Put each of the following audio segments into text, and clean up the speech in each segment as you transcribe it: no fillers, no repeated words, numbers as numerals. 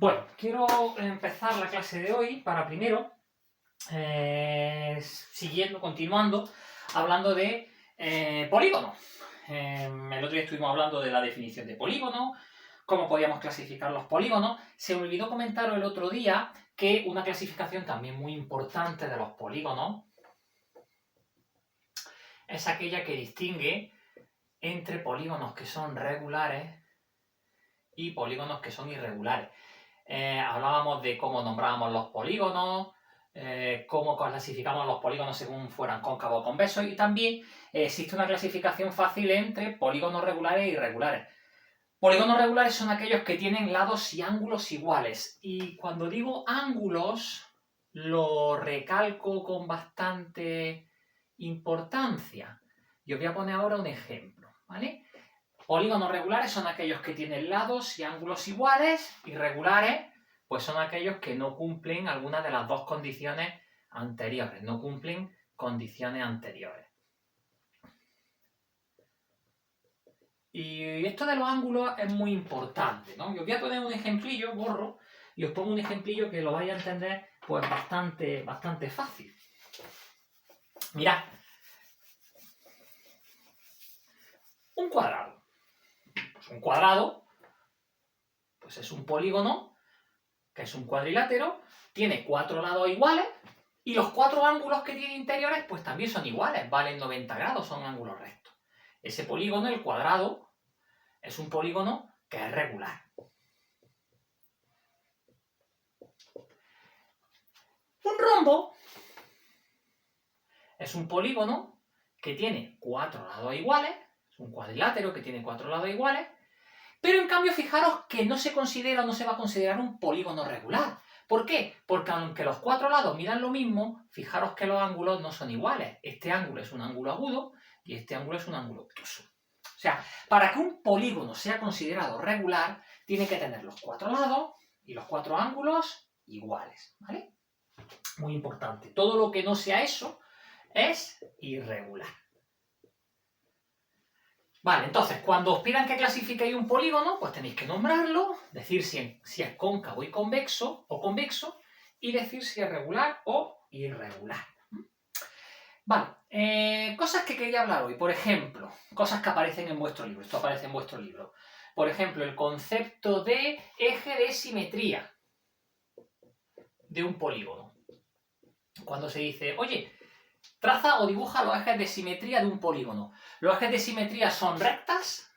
Bueno, quiero empezar la clase de hoy para primero, continuando, hablando de polígonos. El otro día estuvimos hablando de la definición de polígono, cómo podíamos clasificar los polígonos. Se me olvidó comentaros el otro día que una clasificación también muy importante de los polígonos es aquella que distingue entre polígonos que son regulares y polígonos que son irregulares. Hablábamos de cómo nombrábamos los polígonos, cómo clasificamos los polígonos según fueran cóncavos o convexos, y también existe una clasificación fácil entre polígonos regulares e irregulares. Polígonos regulares son aquellos que tienen lados y ángulos iguales, y cuando digo ángulos lo recalco con bastante importancia. Y os voy a poner ahora un ejemplo, ¿vale? Polígonos regulares son aquellos que tienen lados y ángulos iguales. Irregulares, pues son aquellos que no cumplen alguna de las dos condiciones anteriores, no cumplen condiciones anteriores. Y esto de los ángulos es muy importante, ¿no? Yo os voy a poner un ejemplillo, borro, y os pongo un ejemplillo que lo vais a entender pues bastante fácil. Mirad. Un cuadrado. Pues un cuadrado pues es un polígono, que es un cuadrilátero, tiene 4 lados iguales y los 4 ángulos que tiene interiores pues también son iguales, valen 90 grados, son ángulos rectos. Ese polígono, el cuadrado, es un polígono que es regular. Un rombo es un polígono que tiene 4 lados iguales, es un cuadrilátero que tiene 4 lados iguales, pero en cambio fijaros que no se considera o no se va a considerar un polígono regular. ¿Por qué? Porque aunque los 4 lados midan lo mismo, fijaros que los ángulos no son iguales. Este ángulo es un ángulo agudo y este ángulo es un ángulo obtuso. O sea, para que un polígono sea considerado regular, tiene que tener los 4 lados y los 4 ángulos iguales, ¿vale? Muy importante. Todo lo que no sea eso es irregular. Vale, entonces, cuando os pidan que clasifiquéis un polígono, pues tenéis que nombrarlo, decir si es cóncavo y convexo, y decir si es regular o irregular. Vale, cosas que quería hablar hoy. Por ejemplo, cosas que aparecen en vuestro libro. Esto aparece en vuestro libro. Por ejemplo, el concepto de eje de simetría de un polígono. Cuando se dice, oye, traza o dibuja los ejes de simetría de un polígono. Los ejes de simetría son rectas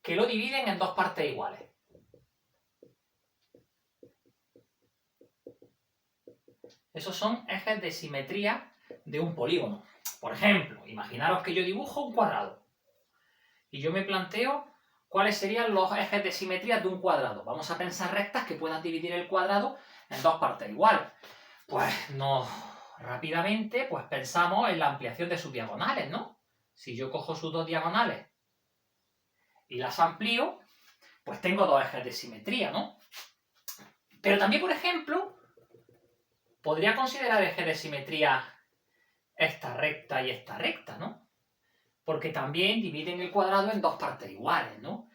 que lo dividen en dos partes iguales. Esos son ejes de simetría de un polígono. Por ejemplo, imaginaros que yo dibujo un cuadrado y yo me planteo cuáles serían los ejes de simetría de un cuadrado. Vamos a pensar rectas que puedan dividir el cuadrado en dos partes iguales. Pues rápidamente pues pensamos en la ampliación de sus diagonales, ¿no? Si yo cojo sus dos diagonales y las amplío, pues tengo dos ejes de simetría, ¿no? Pero también, por ejemplo, podría considerar eje de simetría esta recta y esta recta, ¿no? Porque también dividen el cuadrado en dos partes iguales, ¿no?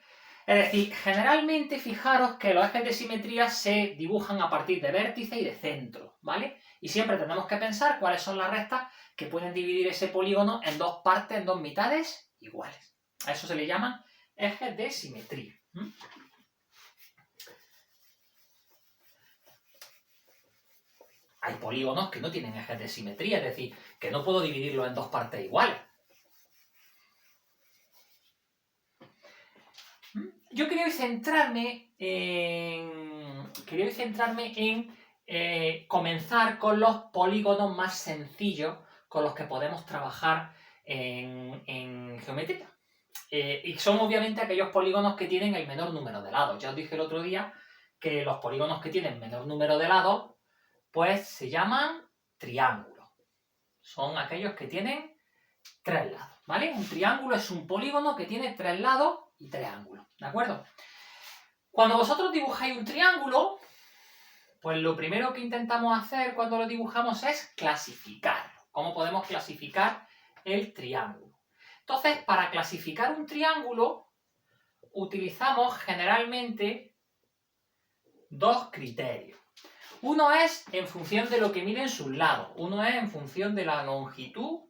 Es decir, generalmente fijaros que los ejes de simetría se dibujan a partir de vértice y de centro, ¿vale? Y siempre tenemos que pensar cuáles son las rectas que pueden dividir ese polígono en dos partes, en dos mitades iguales. A eso se le llaman ejes de simetría. Hay polígonos que no tienen ejes de simetría, es decir, que no puedo dividirlos en dos partes iguales. Yo quería centrarme en comenzar con los polígonos más sencillos con los que podemos trabajar en geometría. Y son obviamente aquellos polígonos que tienen el menor número de lados. Ya os dije el otro día que los polígonos que tienen menor número de lados pues se llaman triángulos. Son aquellos que tienen 3 lados, ¿vale? Un triángulo es un polígono que tiene 3 lados y 3 ángulos, ¿de acuerdo? Cuando vosotros dibujáis un triángulo, pues lo primero que intentamos hacer cuando lo dibujamos es clasificarlo. ¿Cómo podemos clasificar el triángulo? Entonces, para clasificar un triángulo, utilizamos generalmente dos criterios. Uno es en función de lo que miden sus lados, uno es en función de la longitud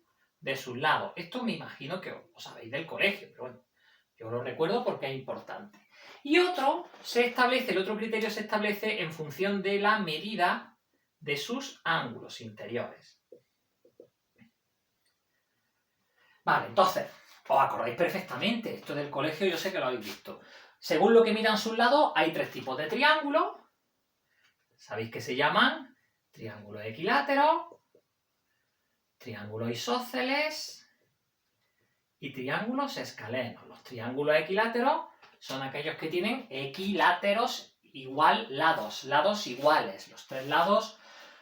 de sus lados. Esto me imagino que os sabéis del colegio, pero bueno, yo lo recuerdo porque es importante. Y el otro criterio se establece en función de la medida de sus ángulos interiores. Vale, entonces, os acordáis perfectamente, esto del colegio yo sé que lo habéis visto. Según lo que midan sus lados, hay tres tipos de triángulos. Sabéis que se llaman triángulos equiláteros, triángulos isósceles y triángulos escalenos. Los triángulos equiláteros son aquellos que tienen equiláteros igual lados iguales. Los tres lados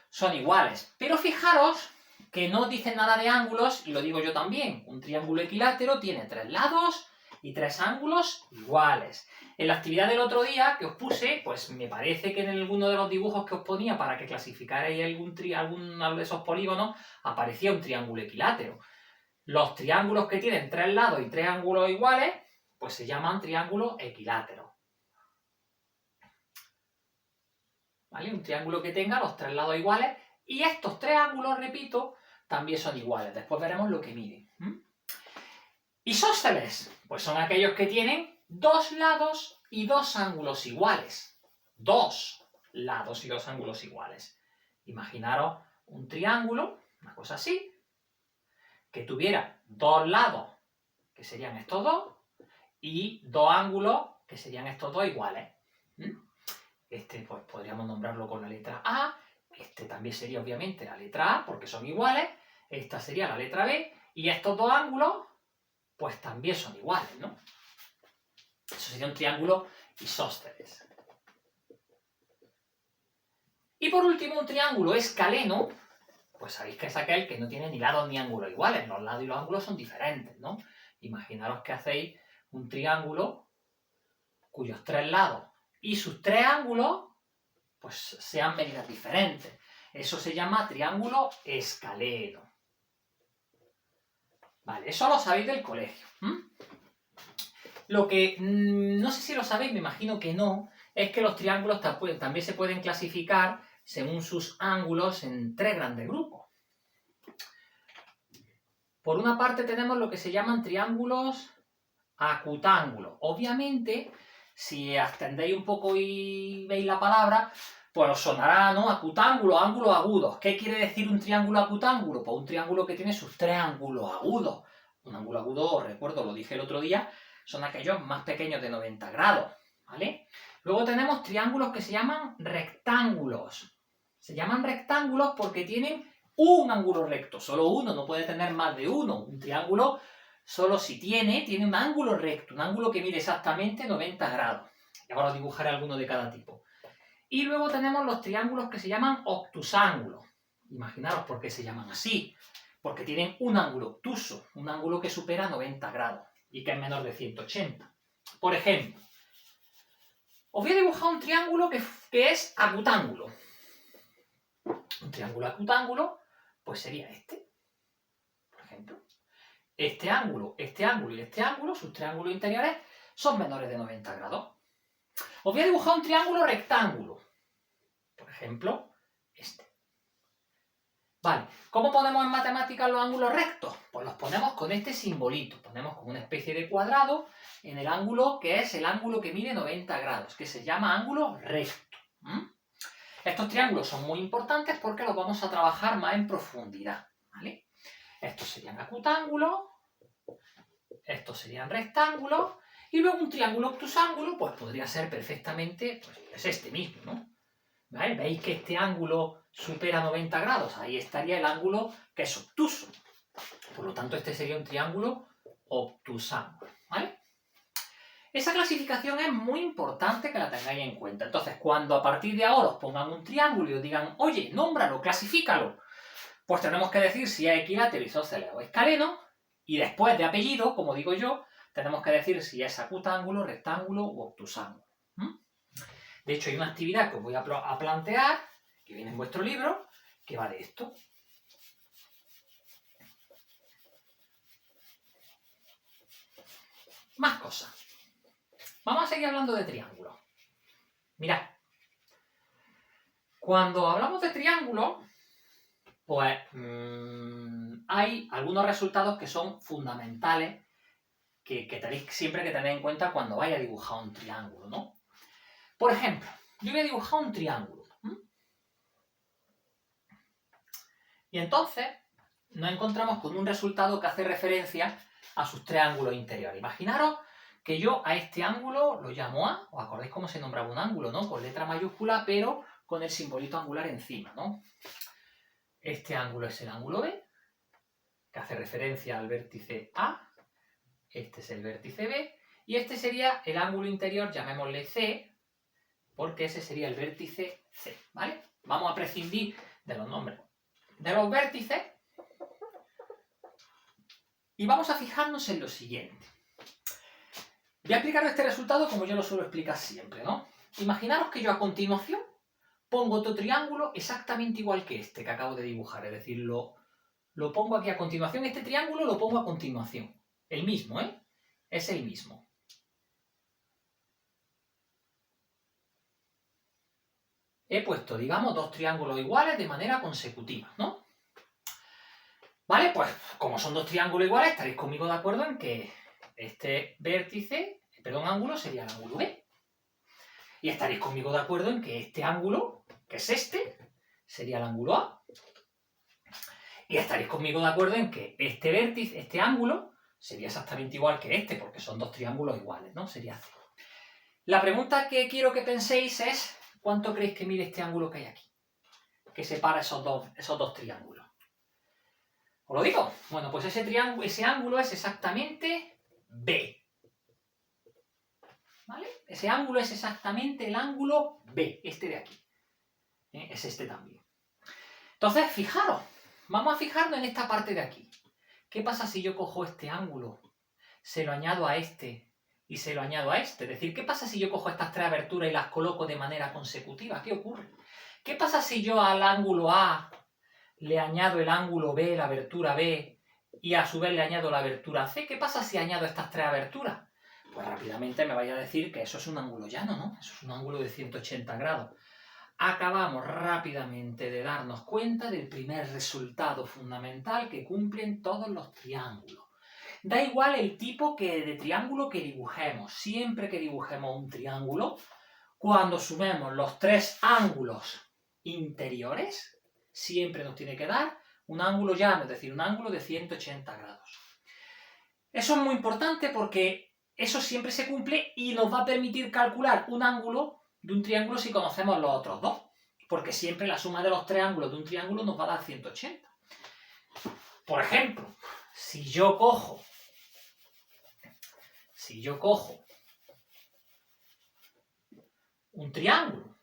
son iguales. Pero fijaros que no dicen nada de ángulos, y lo digo yo también. Un triángulo equilátero tiene tres lados y tres ángulos iguales. En la actividad del otro día que os puse, pues me parece que en alguno de los dibujos que os ponía para que clasificarais alguno de esos polígonos, aparecía un triángulo equilátero. Los triángulos que tienen tres lados y tres ángulos iguales, pues se llaman triángulos equiláteros. ¿Vale? Un triángulo que tenga los tres lados iguales, y estos tres ángulos, repito, también son iguales. Después veremos lo que miden. Isósceles, pues son aquellos que tienen dos lados y dos ángulos iguales. Dos lados y dos ángulos iguales. Imaginaros un triángulo, una cosa así, que tuviera dos lados, que serían estos dos, y dos ángulos, que serían estos dos iguales. Este, pues podríamos nombrarlo con la letra A. Este también sería obviamente la letra A, porque son iguales. Esta sería la letra B. Y estos dos ángulos, pues también son iguales, ¿no? Eso sería un triángulo isósceles. Y por último, un triángulo escaleno, pues sabéis que es aquel que no tiene ni lados ni ángulos iguales. Los lados y los ángulos son diferentes, ¿no? Imaginaros que hacéis un triángulo cuyos tres lados y sus tres ángulos, pues sean medidas diferentes. Eso se llama triángulo escaleno. Vale, eso lo sabéis del colegio. Lo que no sé si lo sabéis, me imagino que no, es que los triángulos también se pueden clasificar según sus ángulos en tres grandes grupos. Por una parte tenemos lo que se llaman triángulos acutángulos. Obviamente, si extendéis un poco y veis la palabra, pues os sonará, ¿no? Acutángulo, ángulos agudos. ¿Qué quiere decir un triángulo acutángulo? Pues un triángulo que tiene sus tres ángulos agudos. Un ángulo agudo, os recuerdo, lo dije el otro día, son aquellos más pequeños de 90 grados, ¿vale? Luego tenemos triángulos que se llaman rectángulos. Se llaman rectángulos porque tienen un ángulo recto, solo uno, no puede tener más de uno. Un triángulo, solo si tiene un ángulo recto, un ángulo que mide exactamente 90 grados. Y ahora os dibujaré alguno de cada tipo. Y luego tenemos los triángulos que se llaman obtusángulos. Imaginaros por qué se llaman así. Porque tienen un ángulo obtuso, un ángulo que supera 90 grados y que es menor de 180. Por ejemplo, os voy a dibujar un triángulo que es acutángulo. Un triángulo acutángulo, pues sería este, por ejemplo. Este ángulo y este ángulo, sus triángulos interiores, son menores de 90 grados. Os voy a dibujar un triángulo rectángulo. Por ejemplo, este. Vale, ¿cómo ponemos en matemáticas los ángulos rectos? Pues los ponemos con este simbolito. Ponemos como una especie de cuadrado en el ángulo que es el ángulo que mide 90 grados, que se llama ángulo recto. Estos triángulos son muy importantes porque los vamos a trabajar más en profundidad, ¿vale? Estos serían acutángulos, estos serían rectángulos, y luego un triángulo obtusángulo, pues podría ser perfectamente, pues es este mismo, ¿no? ¿Vale? ¿Veis que este ángulo supera 90 grados? Ahí estaría el ángulo que es obtuso. Por lo tanto, este sería un triángulo obtusángulo, ¿vale? Esa clasificación es muy importante que la tengáis en cuenta. Entonces, cuando a partir de ahora os pongan un triángulo y os digan, oye, nómbralo, clasifícalo, pues tenemos que decir si es equilátero, isósceles o escaleno, y después de apellido, como digo yo, tenemos que decir si es acutángulo, rectángulo u obtusángulo. De hecho, hay una actividad que os voy a plantear, que viene en vuestro libro, que va de esto. Más cosas. Vamos a seguir hablando de triángulos. Mirad, Cuando hablamos de triángulos, pues hay algunos resultados que son fundamentales que tenéis siempre que tener en cuenta cuando vais a dibujar un triángulo, ¿no? Por ejemplo, yo voy a dibujar un triángulo. Y entonces nos encontramos con un resultado que hace referencia a sus tres ángulos interiores. Imaginaros que yo a este ángulo lo llamo A. ¿Os acordáis cómo se nombraba un ángulo, no? Con letra mayúscula, pero con el simbolito angular encima, ¿no? Este ángulo es el ángulo B, que hace referencia al vértice A. Este es el vértice B. Y este sería el ángulo interior, llamémosle C, porque ese sería el vértice C, ¿vale? Vamos a prescindir de los nombres de los vértices y vamos a fijarnos en lo siguiente. Voy a explicar este resultado como yo lo suelo explicar siempre, ¿no? Imaginaros que yo a continuación pongo otro triángulo exactamente igual que este que acabo de dibujar, es decir, lo pongo aquí a continuación, este triángulo lo pongo a continuación, el mismo, ¿eh? Es el mismo. He puesto, digamos, dos triángulos iguales de manera consecutiva, ¿no? Vale, pues como son dos triángulos iguales, estaréis conmigo de acuerdo en que este ángulo sería el ángulo B. Y estaréis conmigo de acuerdo en que este ángulo, que es este, sería el ángulo A. Y estaréis conmigo de acuerdo en que este vértice, este ángulo, sería exactamente igual que este, porque son dos triángulos iguales, ¿no? Sería C. La pregunta que quiero que penséis es, ¿cuánto creéis que mide este ángulo que hay aquí? Que separa esos dos triángulos. ¿Os lo digo? Bueno, pues ese ángulo es exactamente B. ¿Vale? Ese ángulo es exactamente el ángulo B, este de aquí. Es este también. Entonces, fijaros, vamos a fijarnos en esta parte de aquí. ¿Qué pasa si yo cojo este ángulo, se lo añado a este y se lo añado a este? Es decir, ¿qué pasa si yo cojo estas tres aberturas y las coloco de manera consecutiva? ¿Qué ocurre? ¿Qué pasa si yo al ángulo A le añado el ángulo B, la abertura B, y a su vez le añado la abertura C? ¿Qué pasa si añado estas tres aberturas? Pues rápidamente me vaya a decir que eso es un ángulo llano, ¿no? Eso es un ángulo de 180 grados. Acabamos rápidamente de darnos cuenta del primer resultado fundamental que cumplen todos los triángulos. Da igual el tipo de triángulo que dibujemos. Siempre que dibujemos un triángulo, cuando sumemos los tres ángulos interiores, siempre nos tiene que dar un ángulo llano, es decir, un ángulo de 180 grados. Eso es muy importante porque eso siempre se cumple y nos va a permitir calcular un ángulo de un triángulo si conocemos los otros dos, porque siempre la suma de los tres ángulos de un triángulo nos va a dar 180. Por ejemplo, si yo cojo un triángulo,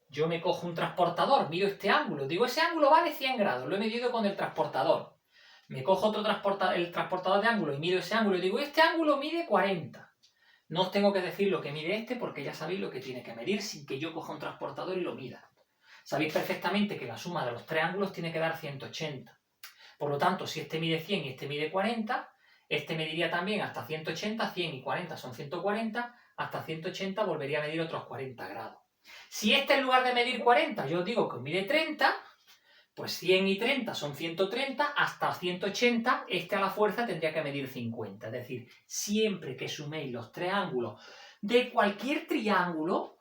yo me cojo un transportador, mido este ángulo, digo, ese ángulo vale 100 grados, lo he medido con el transportador. Me cojo el transportador de ángulo y mido ese ángulo y digo, este ángulo mide 40. No os tengo que decir lo que mide este porque ya sabéis lo que tiene que medir sin que yo coja un transportador y lo mida. Sabéis perfectamente que la suma de los tres ángulos tiene que dar 180. Por lo tanto, si este mide 100 y este mide 40, este mediría también hasta 180, 100 y 40 son 140, hasta 180 volvería a medir otros 40 grados. Si este en lugar de medir 40 yo os digo que mide 30, pues 100 y 30 son 130, hasta 180 este a la fuerza tendría que medir 50. Es decir, siempre que suméis los tres ángulos de cualquier triángulo,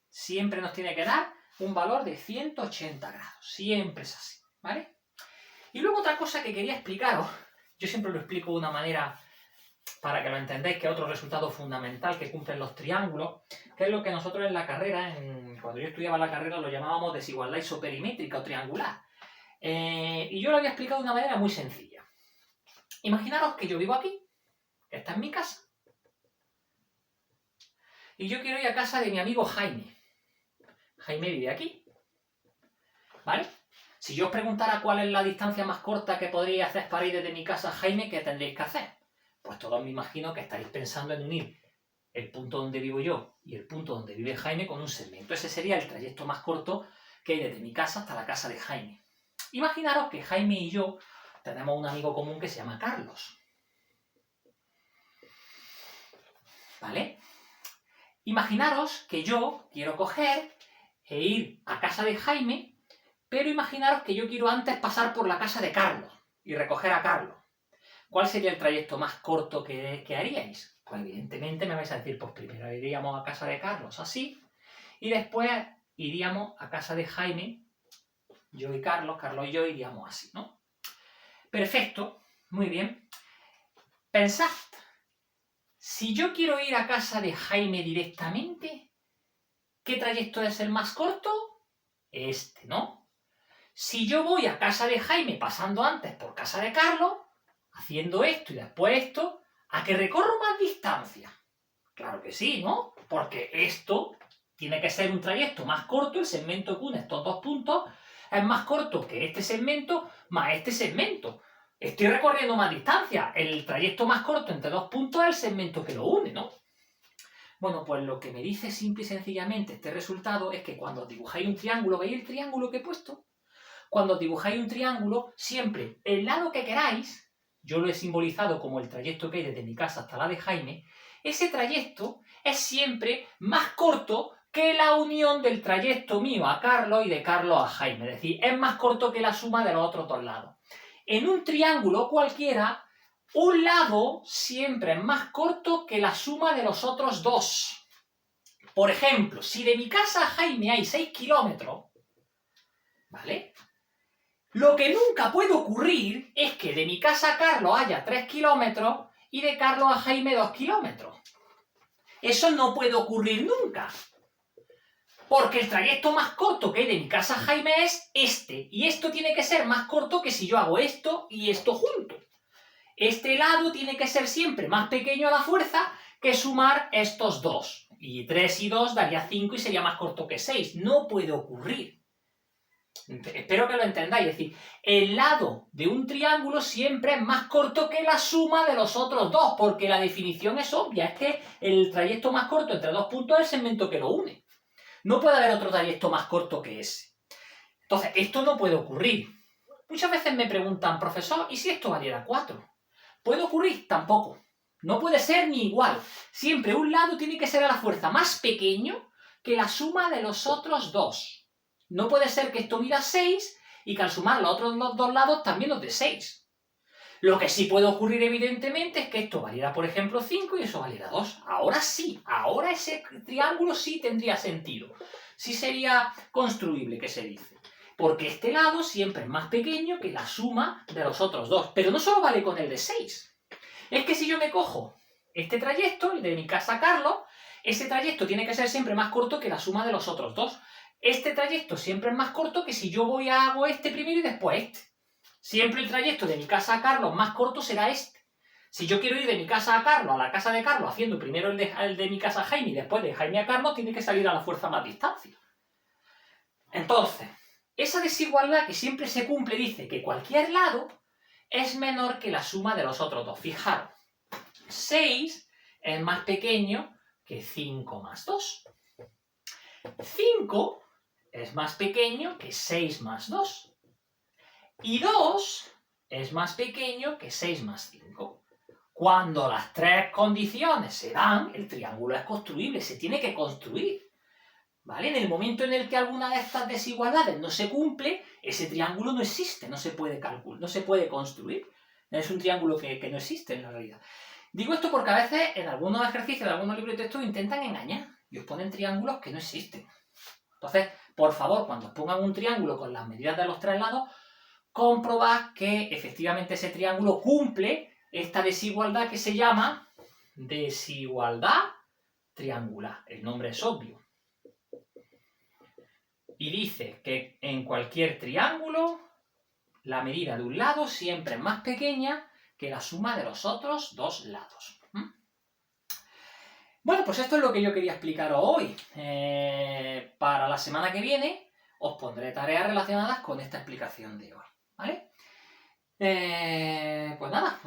siempre nos tiene que dar un valor de 180 grados. Siempre es así, ¿vale? Y luego otra cosa que quería explicaros, yo siempre lo explico de una manera para que lo entendáis, que es otro resultado fundamental que cumplen los triángulos, que es lo que nosotros en la carrera, cuando yo estudiaba la carrera, lo llamábamos desigualdad isoperimétrica o triangular. Y yo lo había explicado de una manera muy sencilla. Imaginaros que yo vivo aquí, que esta es mi casa, y yo quiero ir a casa de mi amigo Jaime. Jaime vive aquí, ¿vale? Si yo os preguntara cuál es la distancia más corta que podríais hacer para ir desde mi casa a Jaime, ¿qué tendréis que hacer? Pues todos me imagino que estaréis pensando en unir el punto donde vivo yo y el punto donde vive Jaime con un segmento. Ese sería el trayecto más corto que hay desde mi casa hasta la casa de Jaime. Imaginaros que Jaime y yo tenemos un amigo común que se llama Carlos. ¿Vale? Imaginaros que yo quiero coger e ir a casa de Jaime, pero imaginaros que yo quiero antes pasar por la casa de Carlos y recoger a Carlos. ¿Cuál sería el trayecto más corto que haríais? Pues evidentemente me vais a decir, pues primero iríamos a casa de Carlos así, y después iríamos a casa de Jaime, yo y Carlos y yo iríamos así, ¿no? Perfecto, muy bien. Pensad, si yo quiero ir a casa de Jaime directamente, ¿qué trayecto es el más corto? Este, ¿no? Si yo voy a casa de Jaime pasando antes por casa de Carlos, haciendo esto y después esto, ¿a que recorro más distancia? Claro que sí, ¿no? Porque esto tiene que ser un trayecto más corto, el segmento que une estos dos puntos es más corto que este segmento más este segmento. Estoy recorriendo más distancia. El trayecto más corto entre dos puntos es el segmento que lo une, ¿no? Bueno, pues lo que me dice simple y sencillamente este resultado es que cuando dibujáis un triángulo, ¿veis el triángulo que he puesto? Cuando dibujáis un triángulo, siempre el lado que queráis, yo lo he simbolizado como el trayecto que hay desde mi casa hasta la de Jaime, ese trayecto es siempre más corto que la unión del trayecto mío a Carlos y de Carlos a Jaime. Es decir, es más corto que la suma de los otros dos lados. En un triángulo cualquiera, un lado siempre es más corto que la suma de los otros dos. Por ejemplo, si de mi casa a Jaime hay 6 kilómetros, ¿vale? Lo que nunca puede ocurrir es que de mi casa a Carlos haya 3 kilómetros y de Carlos a Jaime 2 kilómetros. Eso no puede ocurrir nunca. Porque el trayecto más corto que hay de mi casa a Jaime es este. Y esto tiene que ser más corto que si yo hago esto y esto junto. Este lado tiene que ser siempre más pequeño a la fuerza que sumar estos dos. Y 3 y 2 daría 5 y sería más corto que 6. No puede ocurrir. Espero que lo entendáis. Es decir, el lado de un triángulo siempre es más corto que la suma de los otros dos, porque la definición es obvia. Es que el trayecto más corto entre dos puntos es el segmento que lo une. No puede haber otro trayecto más corto que ese. Entonces, esto no puede ocurrir. Muchas veces me preguntan, profesor, ¿y si esto valiera 4? ¿Puede ocurrir? Tampoco. No puede ser ni igual. Siempre un lado tiene que ser a la fuerza más pequeño que la suma de los otros dos. No puede ser que esto mida 6 y que al sumar los otros dos lados también nos dé 6. Lo que sí puede ocurrir, evidentemente, es que esto valiera, por ejemplo, 5 y eso valiera 2. Ahora sí, ahora ese triángulo sí tendría sentido. Sí sería construible, que se dice. Porque este lado siempre es más pequeño que la suma de los otros dos. Pero no solo vale con el de 6. Es que si yo me cojo este trayecto, el de mi casa a Carlos, ese trayecto tiene que ser siempre más corto que la suma de los otros dos. Este trayecto siempre es más corto que si yo hago este primero y después este. Siempre el trayecto de mi casa a Carlos más corto será este. Si yo quiero ir de mi casa a Carlos a la casa de Carlos haciendo primero el de mi casa a Jaime y después de Jaime a Carlos, tiene que salir a la fuerza más distancia. Entonces, esa desigualdad que siempre se cumple dice que cualquier lado es menor que la suma de los otros dos. Fijaros, 6 es más pequeño que 5 más 2. 5 es más pequeño que 6 más 2. Y 2 es más pequeño que 6 más 5. Cuando las tres condiciones se dan, el triángulo es construible, se tiene que construir. ¿Vale? En el momento en el que alguna de estas desigualdades no se cumple, ese triángulo no existe, no se puede calcular, no se puede construir. Es un triángulo que no existe en la realidad. Digo esto porque a veces en algunos ejercicios, en algunos libros de texto intentan engañar y os ponen triángulos que no existen. Entonces, por favor, cuando os pongan un triángulo con las medidas de los tres lados, comprobad que efectivamente ese triángulo cumple esta desigualdad que se llama desigualdad triangular. El nombre es obvio. Y dice que en cualquier triángulo la medida de un lado siempre es más pequeña que la suma de los otros dos lados. Bueno, pues esto es lo que yo quería explicaros hoy. Para la semana que viene os pondré tareas relacionadas con esta explicación de hoy. ¿Vale? Pues nada,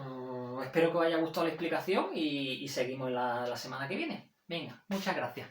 espero que os haya gustado la explicación y seguimos la semana que viene. Venga, muchas gracias.